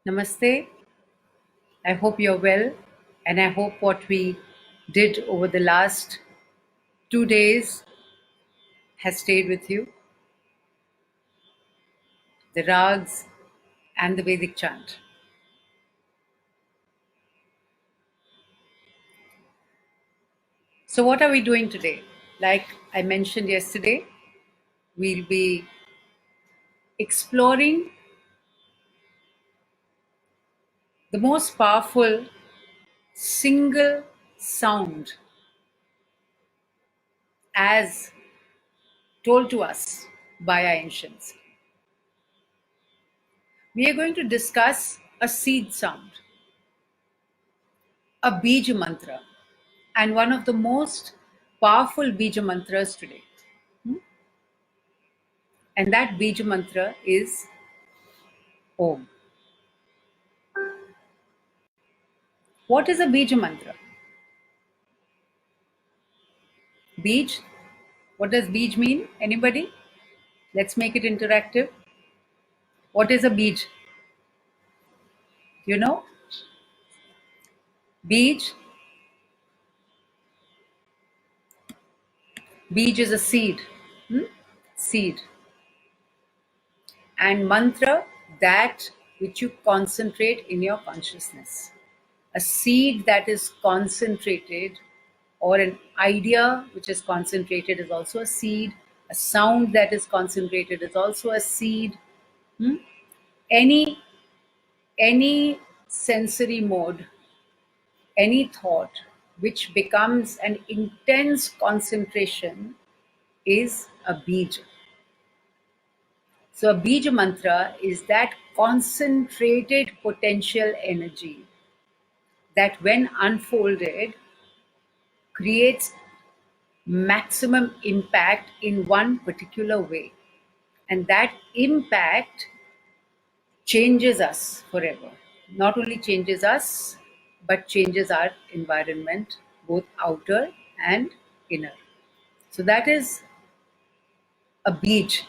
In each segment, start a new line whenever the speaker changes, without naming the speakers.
Namaste. I hope you're well, and I hope what we did over the last 2 days has stayed with you. The rags and the Vedic chant. So, what are we doing today? Like I mentioned yesterday, we'll be exploring the most powerful single sound as told to us by our ancients. We are going to discuss a seed sound, a Beej Mantra, and one of the most powerful Beej Mantras today. And that Beej Mantra is Om. What is a Beej Mantra? Beej? What does Beej mean? Anybody? Let's make it interactive. What is a Beej? You know? Beej? Beej is a seed. Seed. And mantra, that which you concentrate in your consciousness. A seed that is concentrated, or an idea which is concentrated, is also a seed. A sound that is concentrated is also a seed. Any sensory mode, any thought which becomes an intense concentration is a Beej. So a Beej Mantra is that concentrated potential energy that, when unfolded, creates maximum impact in one particular way. And that impact changes us forever. Not only changes us, but changes our environment, both outer and inner. So that is a Beej.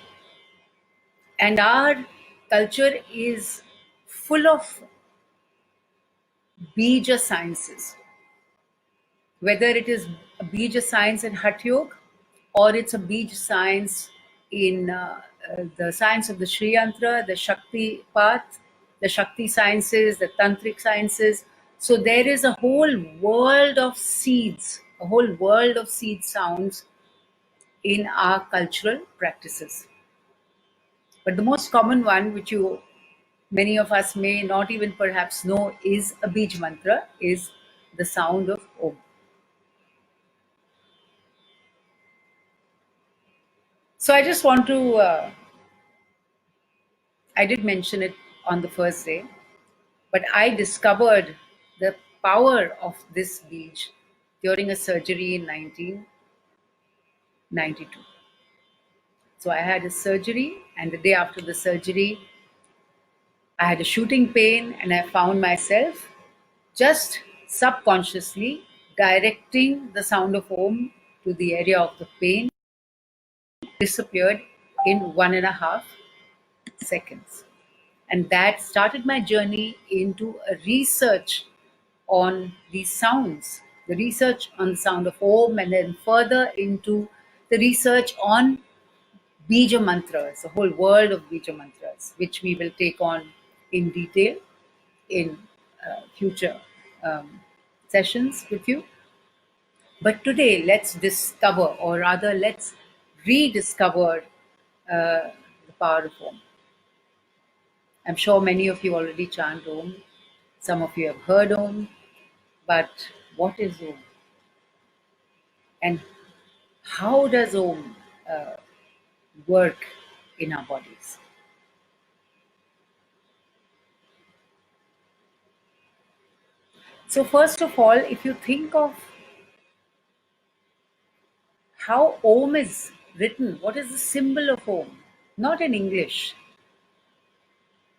And our culture is full of Beej sciences. Whether it is a Beej science in Hatha Yoga, or it's a Beej science in the science of the Sri Yantra, the Shakti path, the Shakti sciences, the Tantric sciences. So there is a whole world of seeds, a whole world of seed sounds in our cultural practices. But the most common one, which many of us may not even perhaps know is a Beej Mantra, is the sound of Om. So I just want to, I did mention it on the first day, but I discovered the power of this Beej during a surgery in 1992. So I had a surgery, and the day after the surgery, I had a shooting pain, and I found myself just subconsciously directing the sound of Om to the area of the pain. Disappeared in 1.5 seconds. And that started my journey into a research on these sounds, the research on the sound of Om, and then further into the research on Beej Mantras, the whole world of Beej Mantras, which we will take on in detail in future sessions with you. But today, let's discover, or rather, let's rediscover the power of Om. I'm sure many of you already chant Om. Some of you have heard Om. But what is Om? And how does Om work in our bodies? So first of all, if you think of how Om is written, what is the symbol of Om? Not in English.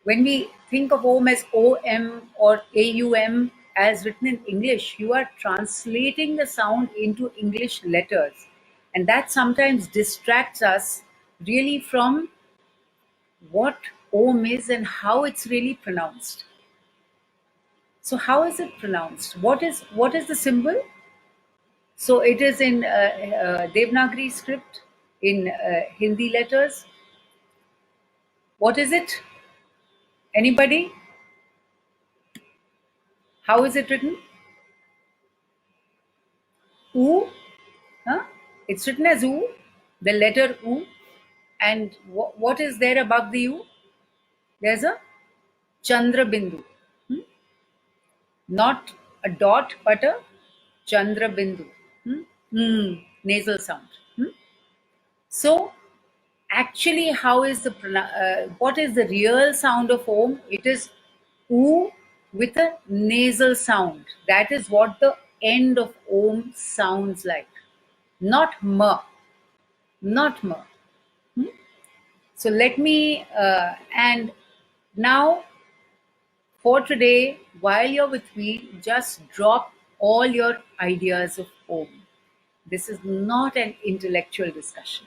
When we think of Om as OM or AUM as written in English, you are translating the sound into English letters. And that sometimes distracts us really from what Om is and how it's really pronounced. So how is it pronounced? What is the symbol? So it is in Devanagari script, in Hindi letters. What is it? Anybody? How is it written? U? Huh? It's written as U, the letter U. And what is there above the U? There's a Chandra Bindu. Not a dot, but a Chandra Bindu. Nasal sound. So, actually, how is what is the real sound of Om? It is U with a nasal sound. That is what the end of Om sounds like. Not Ma. Not Ma. So let me, and now for today, while you're with me, just drop all your ideas of Om. This is not an intellectual discussion.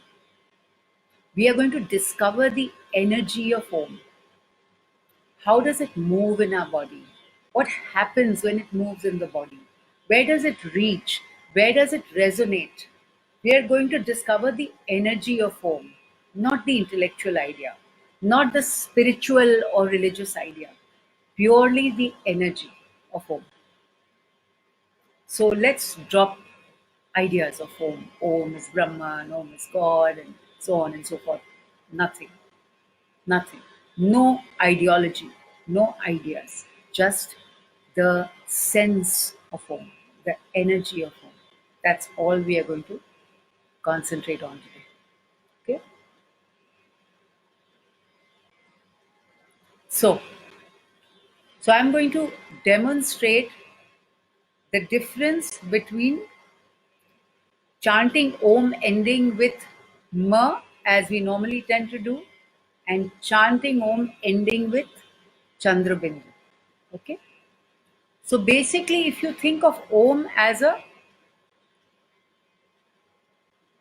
We are going to discover the energy of Om. How does it move in our body? What happens when it moves in the body? Where does it reach? Where does it resonate? We are going to discover the energy of Om, not the intellectual idea, not the spiritual or religious idea, purely the energy of Om. So let's drop ideas of Om. Om is Brahman, Om is God, and so on and so forth. Nothing. Nothing. No ideology, no ideas, just the sense of Om, the energy of Om. That's all we are going to concentrate on today. Okay? So I'm going to demonstrate the difference between chanting Om ending with Ma, as we normally tend to do, and chanting Om ending with Chandra Bindu. Okay? So basically, if you think of Om as a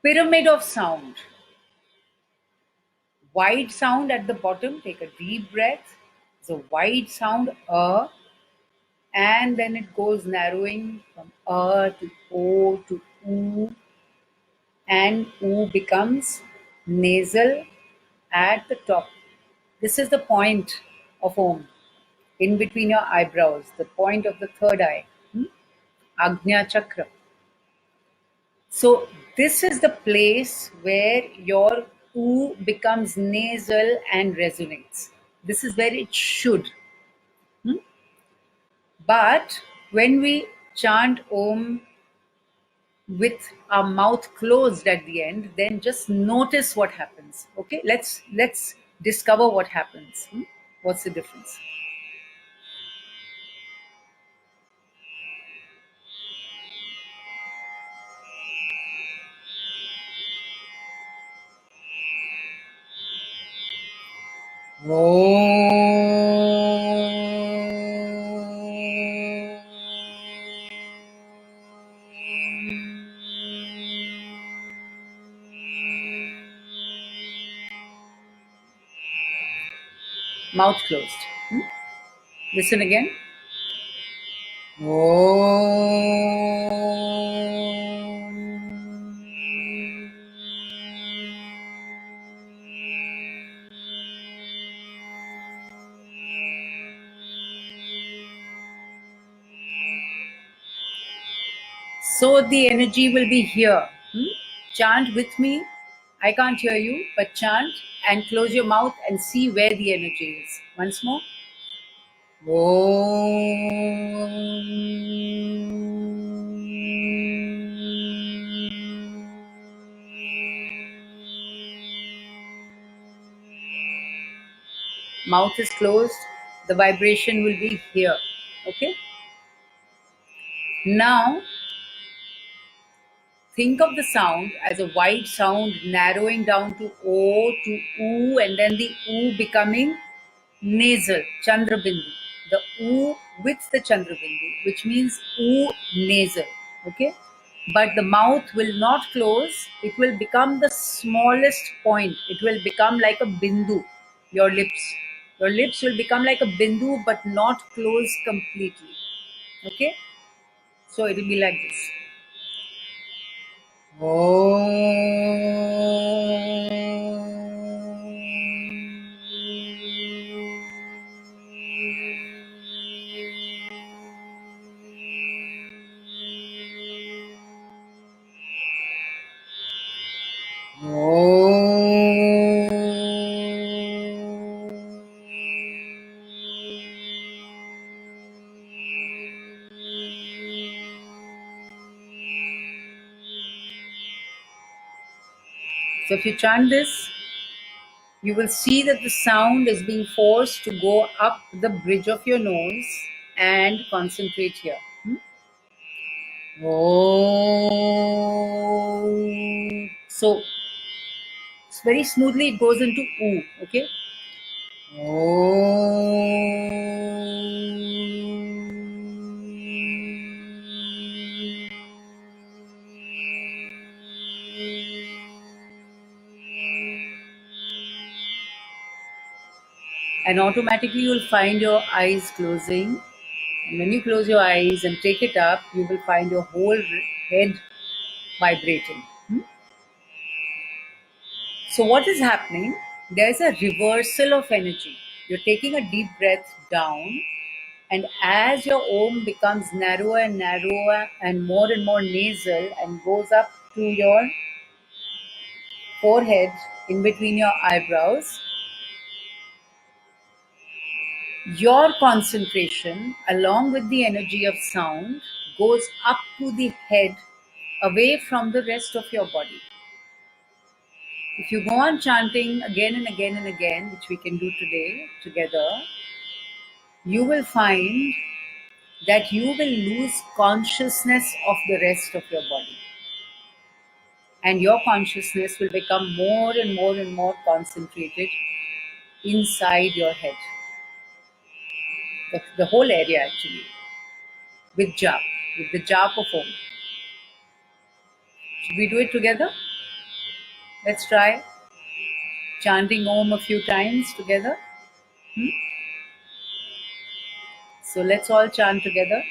pyramid of sound, wide sound at the bottom, take a deep breath. It's a wide sound, and then it goes narrowing from to O to U, and U becomes nasal at the top. This is the point of Om, in between your eyebrows, the point of the third eye, Agnya Chakra. So this is the place where your U becomes nasal and resonates. This is where it should. But when we chant Om with our mouth closed at the end, then just notice what happens. Okay, let's discover what happens. What's the difference? Mouth closed. Listen again. So the energy will be here. Chant with me. I can't hear you, but chant and close your mouth and see where the energy is. Once more. Mouth is closed. The vibration will be here. Okay. Now, think of the sound as a wide sound narrowing down to O to U, and then the U becoming nasal, Chandra Bindu. The U with the Chandra Bindu, which means U nasal. Okay? But the mouth will not close. It will become the smallest point. It will become like a Bindu, your lips. Your lips will become like a Bindu, but not close completely. Okay, so it will be like this. So if you chant this, you will see that the sound is being forced to go up the bridge of your nose and concentrate here. So very smoothly it goes into oo. Okay. And automatically you will find your eyes closing. And when you close your eyes and take it up, you will find your whole head vibrating. So, what is happening? There's a reversal of energy. You're taking a deep breath down, and as your Om becomes narrower and narrower and more nasal and goes up to your forehead in between your eyebrows, your concentration, along with the energy of sound, goes up to the head away from the rest of your body. If you go on chanting again and again and again, which we can do today together, you will find that you will lose consciousness of the rest of your body. And your consciousness will become more and more and more concentrated inside your head. The whole area actually, with jap, with the jap of Om. Should we do it together? Let's try chanting Om a few times together. So let's all chant together.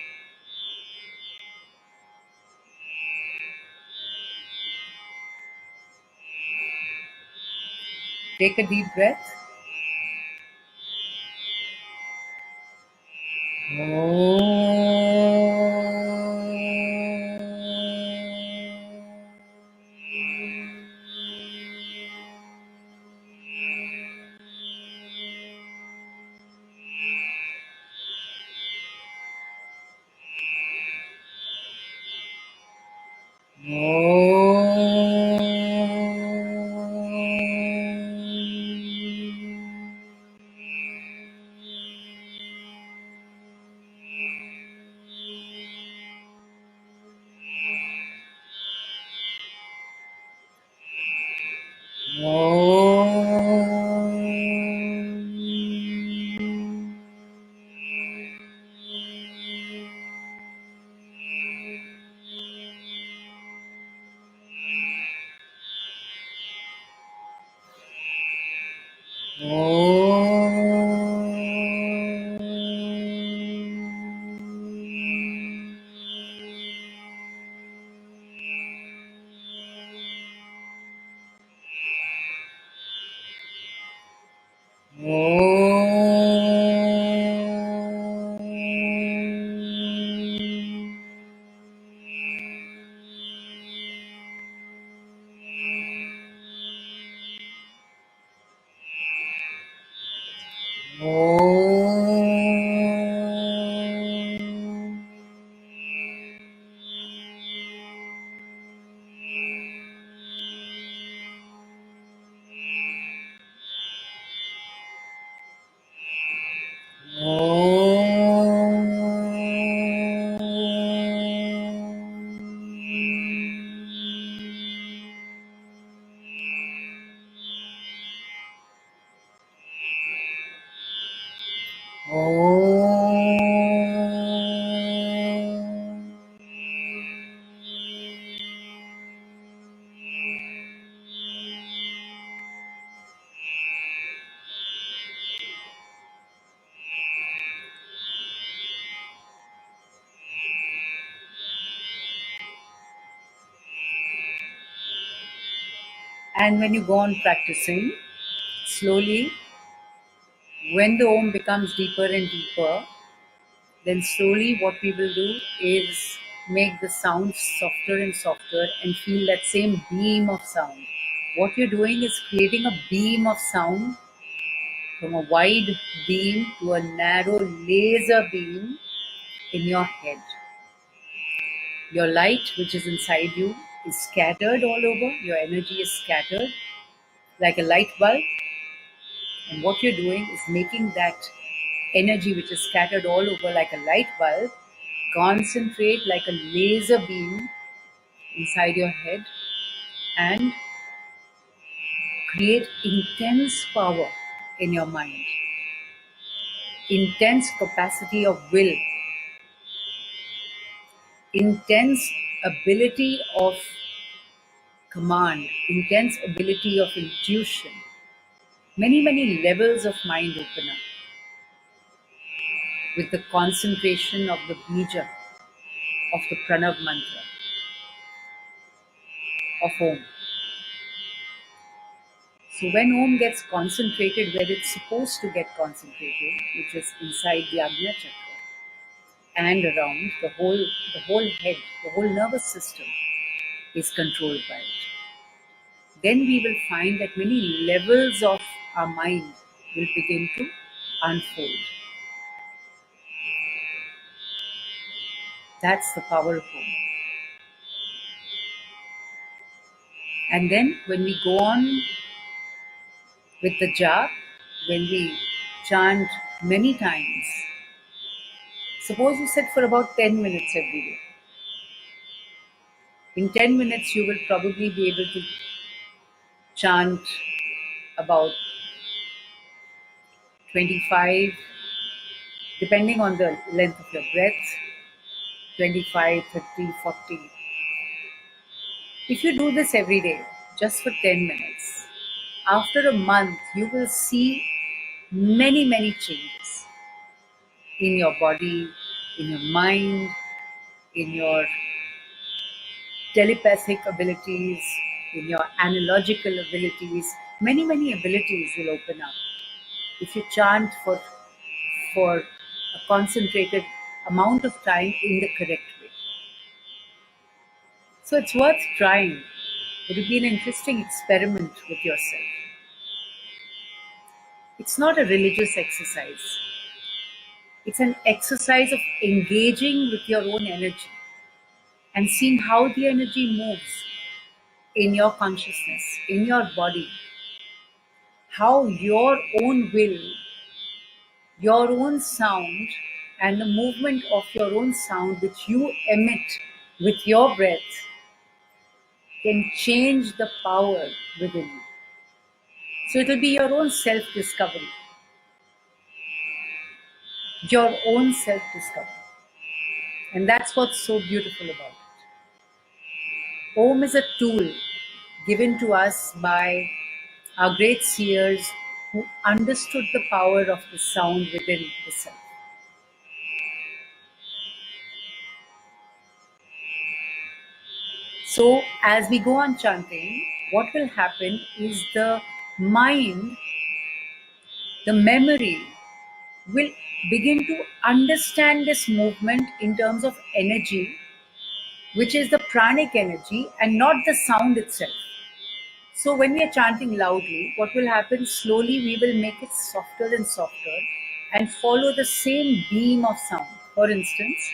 Take a deep breath. And when you go on practicing, slowly, when the Om becomes deeper and deeper, then slowly what we will do is make the sound softer and softer and feel that same beam of sound. What you're doing is creating a beam of sound from a wide beam to a narrow laser beam in your head. Your light, which is inside you, is scattered all over. Your energy is scattered like a light bulb. And what you're doing is making that energy, which is scattered all over like a light bulb, concentrate like a laser beam inside your head and create intense power in your mind, intense capacity of will, intense ability of command, intense ability of intuition. Many, many levels of mind open up with the concentration of the bija, of the pranav mantra, of Om. So when Om gets concentrated where it's supposed to get concentrated, which is inside the Ajna Chakra and around the whole head, the whole nervous system is controlled by it. Then we will find that many levels of our mind will begin to unfold. That's the power of Om. And then when we go on with the jap, when we chant many times, suppose you sit for about 10 minutes every day. In 10 minutes, you will probably be able to chant about 25, depending on the length of your breath, 25, 30, 40. If you do this every day, just for 10 minutes, after a month, you will see many, many changes in your body, in your mind, in your telepathic abilities, in your analogical abilities. Many, many abilities will open up if you chant for a concentrated amount of time in the correct way. So it's worth trying. It will be an interesting experiment with yourself. It's not a religious exercise. It's an exercise of engaging with your own energy and seeing how the energy moves in your consciousness, in your body, how your own will, your own sound, and the movement of your own sound which you emit with your breath can change the power within you. So it will be your own self-discovery. Your own self-discovery. And that's what's so beautiful about it. Om is a tool given to us by our great seers who understood the power of the sound within the self. So as we go on chanting, what will happen is the mind, the memory, will begin to understand this movement in terms of energy, which is the pranic energy and not the sound itself. So when we are chanting loudly, what will happen? Slowly we will make it softer and softer and follow the same beam of sound. For instance,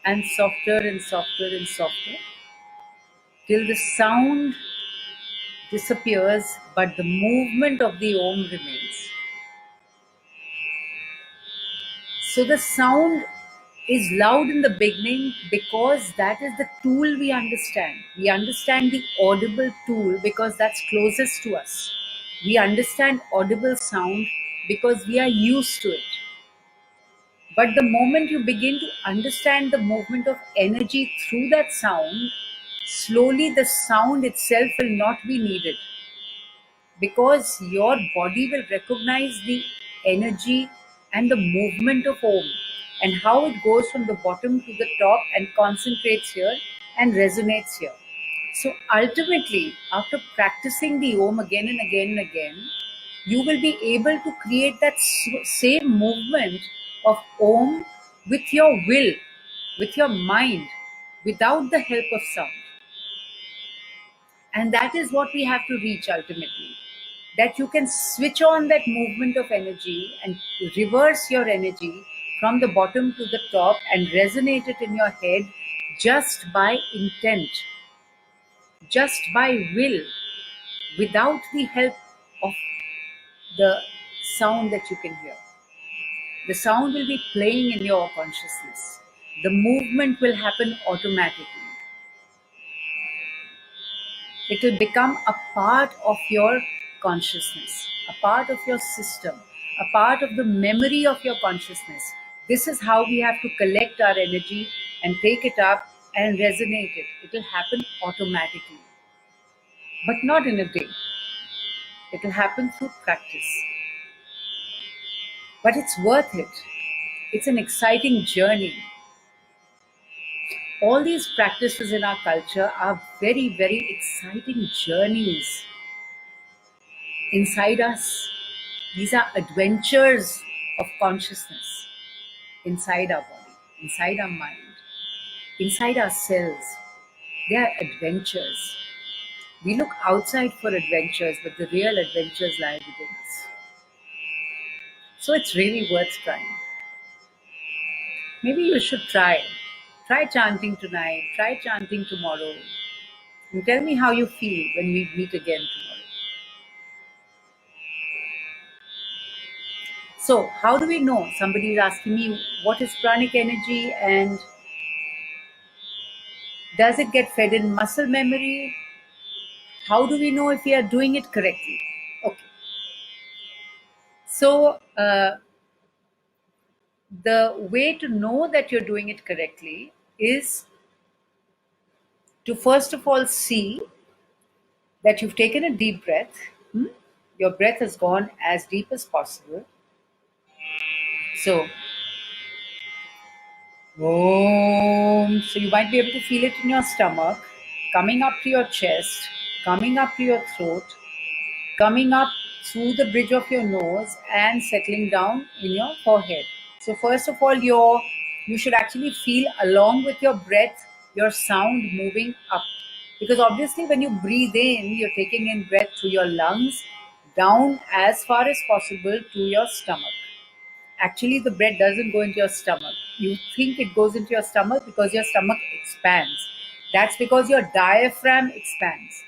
and softer and softer and softer till the sound disappears, but the movement of the Om remains. So the sound is loud in the beginning because that is the tool we understand. We understand the audible tool because that's closest to us. We understand audible sound because we are used to it. But the moment you begin to understand the movement of energy through that sound, slowly the sound itself will not be needed because your body will recognize the energy and the movement of Om and how it goes from the bottom to the top and concentrates here and resonates here. So ultimately, after practicing the Om again and again and again, you will be able to create that same movement of Om with your will, with your mind, without the help of sound. And that is what we have to reach ultimately. That you can switch on that movement of energy and reverse your energy from the bottom to the top and resonate it in your head just by intent, just by will, without the help of the sound that you can hear. The sound will be playing in your consciousness. The movement will happen automatically. It will become a part of your consciousness, a part of your system, a part of the memory of your consciousness. This is how we have to collect our energy and take it up and resonate it. It will happen automatically, but not in a day. It will happen through practice. But it's worth it. It's an exciting journey. All these practices in our culture are very, very exciting journeys inside us. These are adventures of consciousness inside our body, inside our mind, inside ourselves. They are adventures. We look outside for adventures, but the real adventures lie within us. So it's really worth trying. Maybe you should try. Try chanting tonight, try chanting tomorrow, and tell me how you feel when we meet again tomorrow. So, how do we know? Somebody is asking me, what is pranic energy and does it get fed in muscle memory? How do we know if we are doing it correctly? Okay. So, the way to know that you're doing it correctly is to first of all see that you've taken a deep breath. Your breath has gone as deep as possible. So, Om. So you might be able to feel it in your stomach, coming up to your chest, coming up to your throat, coming up through the bridge of your nose and settling down in your forehead. So first of all, you should actually feel along with your breath, your sound moving up. Because obviously when you breathe in, you're taking in breath through your lungs, down as far as possible to your stomach. Actually, the breath doesn't go into your stomach. You think it goes into your stomach because your stomach expands. That's because your diaphragm expands.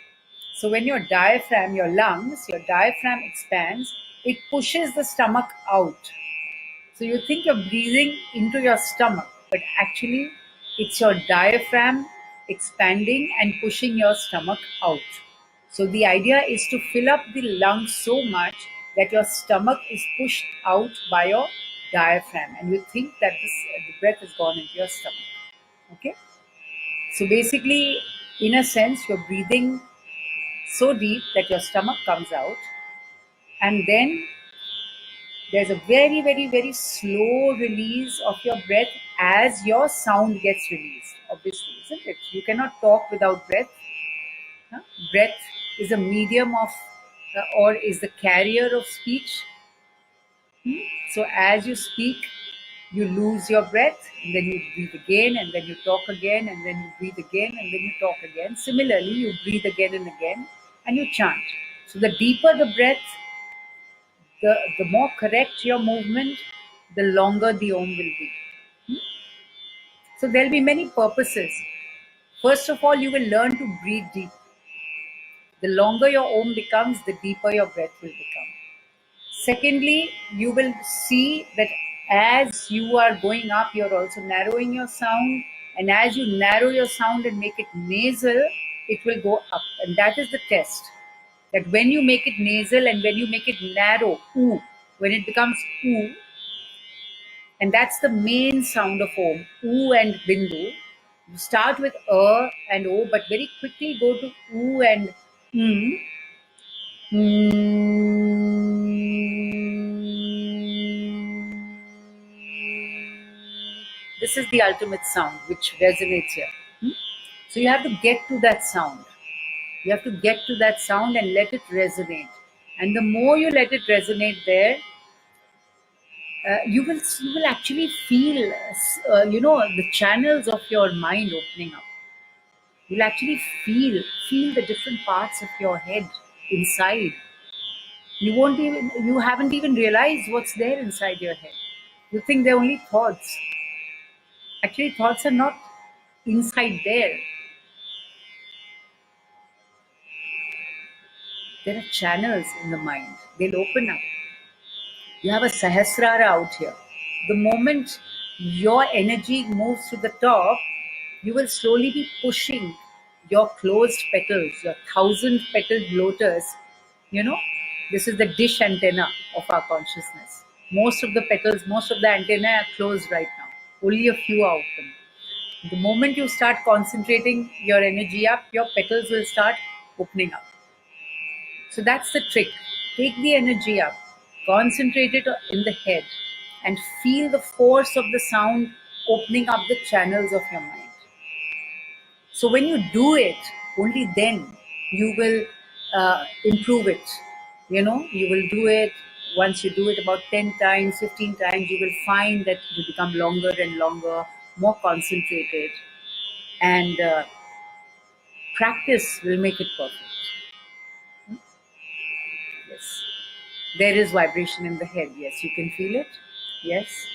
So when your diaphragm, your lungs, your diaphragm expands, it pushes the stomach out. So you think you're breathing into your stomach, but actually it's your diaphragm expanding and pushing your stomach out. So the idea is to fill up the lungs so much that your stomach is pushed out by your diaphragm and you think that the breath has gone into your stomach. Okay? So basically, in a sense, you're breathing so deep that your stomach comes out, and then there's a very, very, very slow release of your breath as your sound gets released, obviously, isn't it? You cannot talk without breath. Huh? Breath is a medium of, or is the carrier of speech. So as you speak, you lose your breath, and then you breathe again, and then you talk again, and then you breathe again, and then you talk again. Similarly, you breathe again and again, and you chant. So the deeper the breath, the more correct your movement, the longer the Om will be. So there'll be many purposes. First of all, you will learn to breathe deep. The longer your Om becomes, the deeper your breath will become. Secondly, you will see that as you are going up, you're also narrowing your sound. And as you narrow your sound and make it nasal, it will go up. And that is the test. That when you make it nasal and when you make it narrow, oo, when it becomes oo, and that's the main sound of Om, oo and bindu. You start with and o, but very quickly go to oo and mm. This is the ultimate sound which resonates here. So you have to get to that sound. You have to get to that sound and let it resonate. And the more you let it resonate there, you will actually feel the channels of your mind opening up. You'll actually feel the different parts of your head inside. You haven't even realized what's there inside your head. You think they're only thoughts. Actually, thoughts are not inside there. There are channels in the mind. They'll open up. You have a Sahasrara out here. The moment your energy moves to the top, you will slowly be pushing your closed petals, your 1,000-petaled lotus. This is the dish antenna of our consciousness. Most of the petals, most of the antennae are closed right now. Only a few are open. The moment you start concentrating your energy up, your petals will start opening up. So that's the trick. Take the energy up, concentrate it in the head, and feel the force of the sound opening up the channels of your mind. So when you do it, only then you will improve it. You will do it. Once you do it about 10 times, 15 times, you will find that it will become longer and longer, more concentrated, and practice will make it perfect. Yes. There is vibration in the head. Yes, you can feel it. Yes.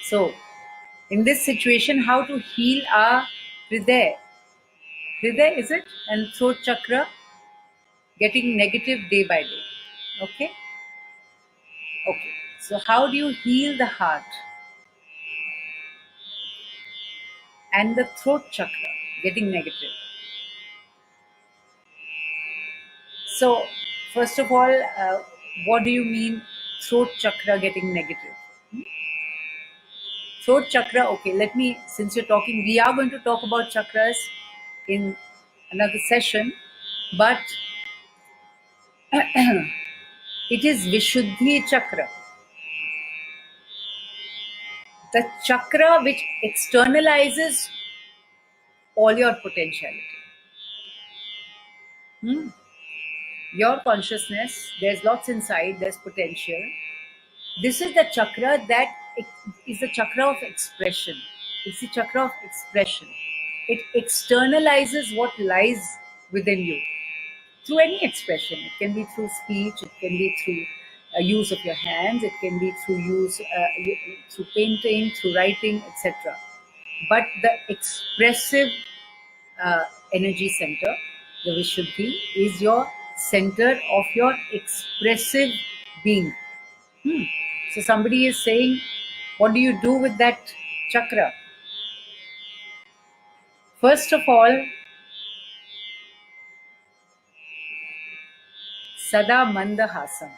So, in this situation, how to heal our Hriday? Hriday, is it? And throat chakra getting negative day by day. Okay? Okay. So, how do you heal the heart and the throat chakra getting negative? So, first of all, what do you mean throat chakra getting negative? Throat chakra, okay, since you're talking, we are going to talk about chakras in another session, but it is Vishuddhi chakra. The chakra which externalizes all your potentiality. Your consciousness, there's lots inside, there's potential. This is the chakra that is the chakra of expression. It's the chakra of expression. It externalizes what lies within you through any expression. It can be through speech, it can be through use of your hands, it can be through through painting, through writing, etc. But the expressive energy center, the Vishuddhi, is your center of your expressive being. So somebody is saying, what do you do with that chakra? First of all, Sada Mandahasam.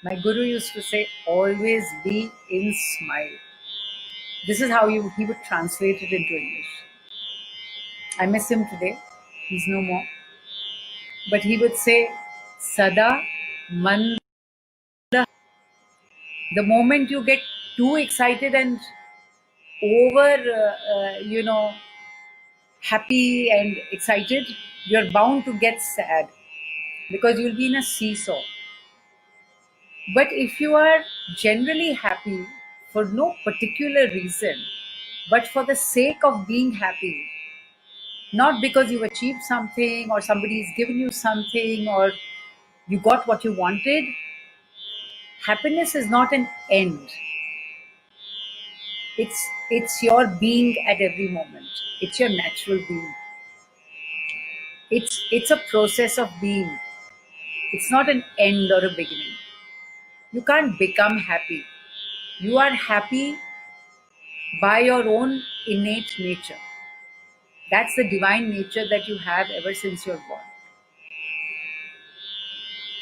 My guru used to say, always be in smile. This is how he would translate it into English. I miss him today. He's no more. But he would say, Sada Manda. The moment you get too excited and over, happy and excited, you're bound to get sad because you'll be in a seesaw. But if you are generally happy for no particular reason, but for the sake of being happy, not because you've achieved something or somebody's given you something or you got what you wanted, happiness is not an end. It's your being at every moment. It's your natural being. It's a process of being. It's not an end or a beginning. You can't become happy. You are happy by your own innate nature. That's the divine nature that you have ever since you're born.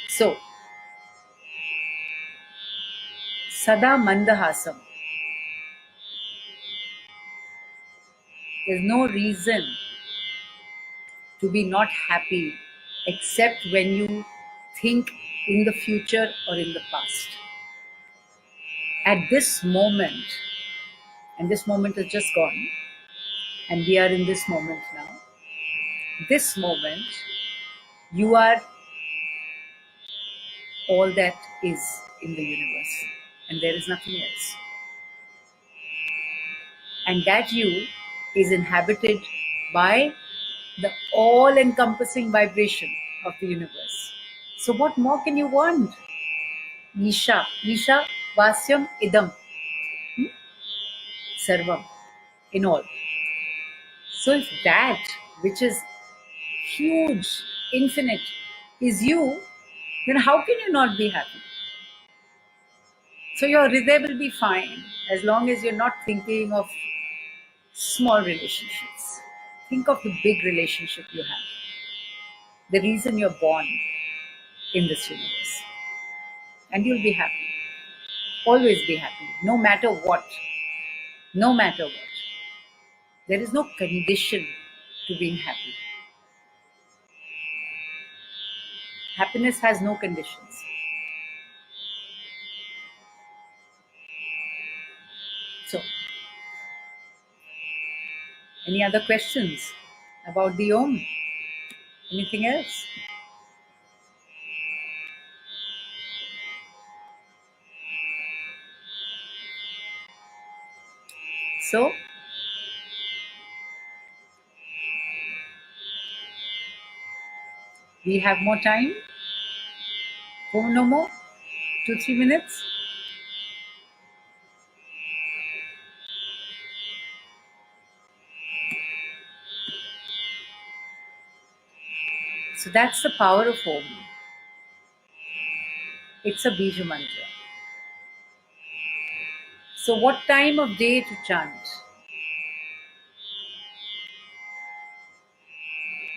So, Sada Mandahasam. There's no reason to be not happy except when you think in the future or in the past. At this moment, and this moment is just gone, and we are in this moment now, this moment, you are all that is in the universe, and there is nothing else. And that you is inhabited by the all-encompassing vibration of the universe. So what more can you want? Isha Vasyam Idam Sarvam, in all. So if that which is huge, infinite, is you, then how can you not be happy? So your hriday will be fine as long as you're not thinking of small relationships. Think of the big relationship you have, the reason you're born in this universe. And you'll be happy. Always be happy, no matter what. No matter what. There is no condition to being happy. Happiness has no conditions. So, any other questions about the Om? Anything else? So, we have more time. Om no more? 2-3 minutes? So that's the power of Om. It's a Beej Mantra. So what time of day to chant?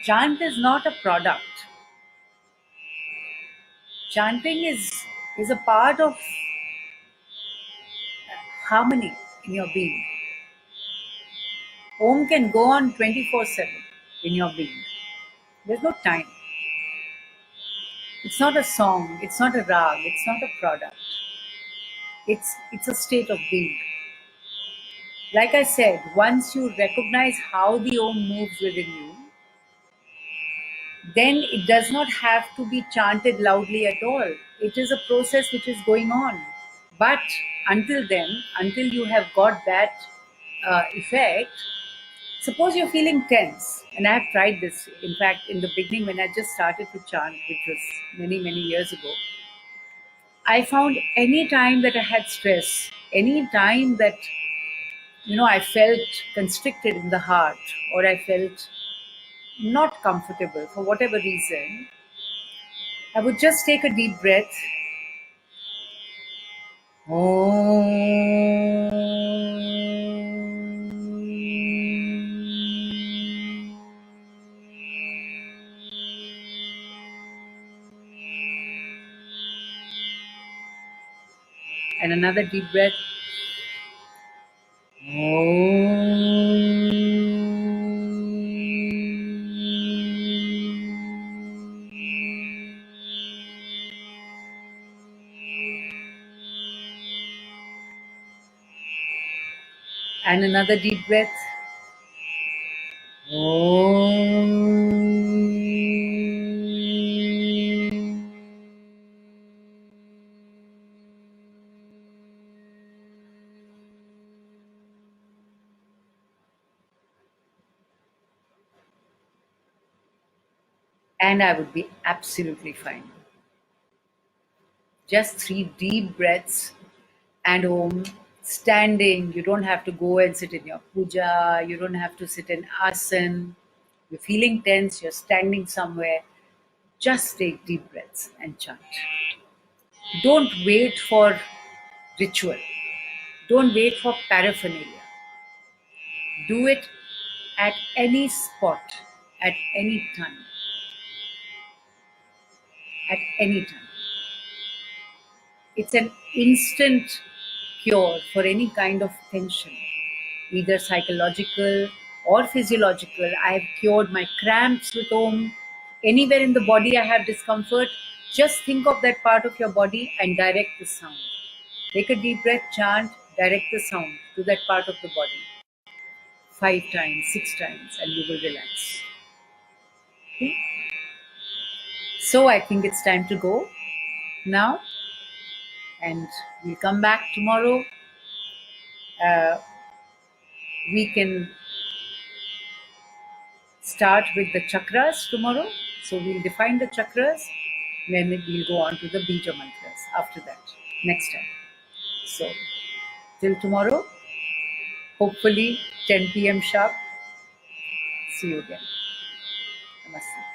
Chant is not a product. Chanting is a part of harmony in your being. Om can go on 24/7 in your being. There's no time. It's not a song, it's not a rag, it's not a product. It's a state of being. Like I said, once you recognize how the Om moves within you, then it does not have to be chanted loudly at all. It is a process which is going on. But until then, until you have got that effect, suppose you're feeling tense, and I have tried this. In fact, in the beginning, when I just started to chant, which was many, many years ago, I found any time that I had stress, any time that I felt constricted in the heart, or I felt not comfortable for whatever reason, I would just take a deep breath. And another deep breath. And another deep breath. And I would be absolutely fine. Just 3 deep breaths and Om, standing. You don't have to go and sit in your puja. You don't have to sit in asan. You're feeling tense. You're standing somewhere. Just take deep breaths and chant. Don't wait for ritual. Don't wait for paraphernalia. Do it at any spot, at any time, at any time. It's an instant cure for any kind of tension, either psychological or physiological. I have cured my cramps with Om. Anywhere in the body I have discomfort, just think of that part of your body and direct the sound. Take a deep breath, chant, direct the sound to that part of the body. 5 times, 6 times, and you will relax. Okay? So I think it's time to go now, and we'll come back tomorrow. Uh, we can start with the chakras tomorrow. So we'll define the chakras, then we'll go on to the Beej Mantras after that, next time. So till tomorrow, hopefully 10 p.m. sharp. See you again. Namaste.